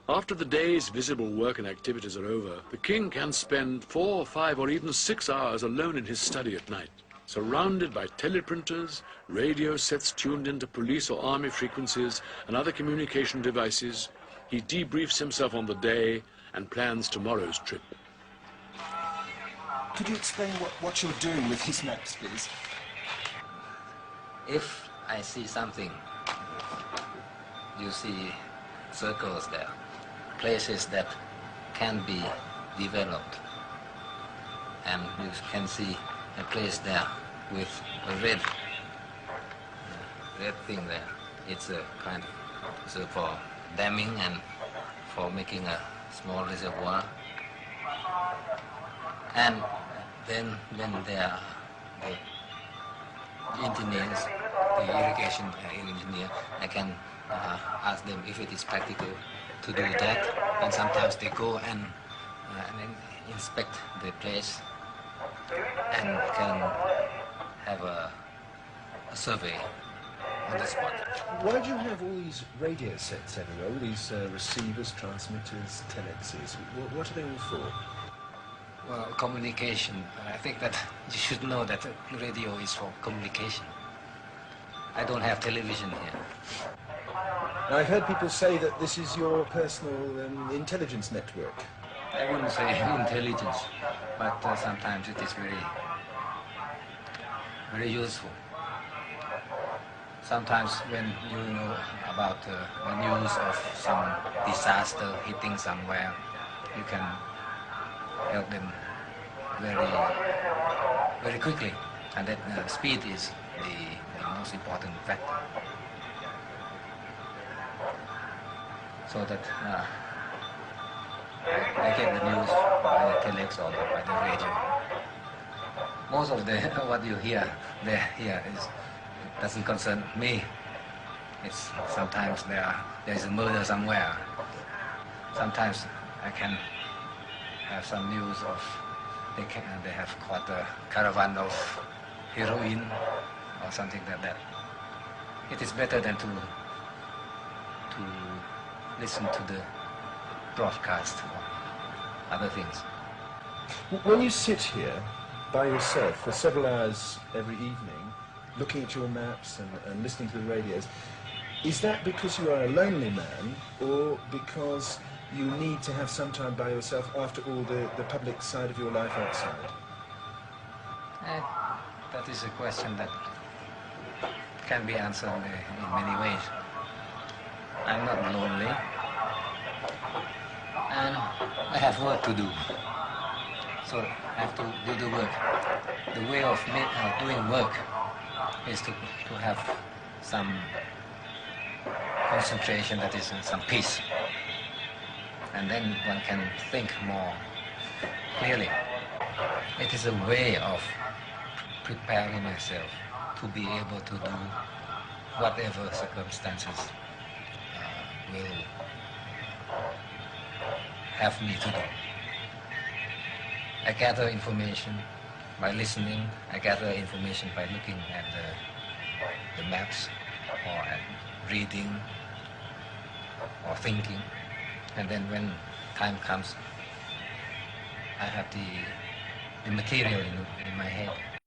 After the day's visible work and activities are over, the king can spend 4, 5 or even 6 hours alone in his study at night, surrounded by teleprinters, radio sets tuned into police or army frequencies and other communication devices. He debriefs himself on the day and plans tomorrow's trip. Could you explain what you're doing with these maps, please? If I see something, you see circles there, places that can be developed, and you can see a place there with a red thing there. It's a kind of so for damming and for making a small reservoir. And then when they are the engineers, the irrigation engineer, I can ask them if it is practical to do that. And sometimes they go and inspect the place and can have a survey on the spot. Why do you have all these radio sets everywhere, all these receivers, transmitters, telexes? What are they all for? Well, communication. I think that you should know that radio is for communication. I don't have television here. Now, I've heard people say that this is your personal intelligence network. I wouldn't say intelligence, but sometimes it is very useful. Sometimes when you know about the news of some disaster hitting somewhere, you can help them very quickly, and that speed is the most important factor. So that I get the news by the telex or by the radio. Most of the what you hear here doesn't concern me. It's sometimes there is a murder somewhere. Sometimes I can have some news of they have caught a caravan of heroin or something like that. It is better than to listen to the broadcast or other things. When you sit here by yourself for several hours every evening, looking at your maps and listening to the radios, is that because you are a lonely man, or because you need to have some time by yourself after all the public side of your life outside? That is a question that can be answered in many ways. I'm not lonely, and I have work to do, so I have to do the work. The way of doing work is to have some concentration, that is some peace, and then one can think more clearly. It is a way of preparing myself to be able to do whatever circumstances will have me to do. I gather information by listening. I gather information by looking at the maps, or at reading, or thinking. And then when time comes, I have the material in my head.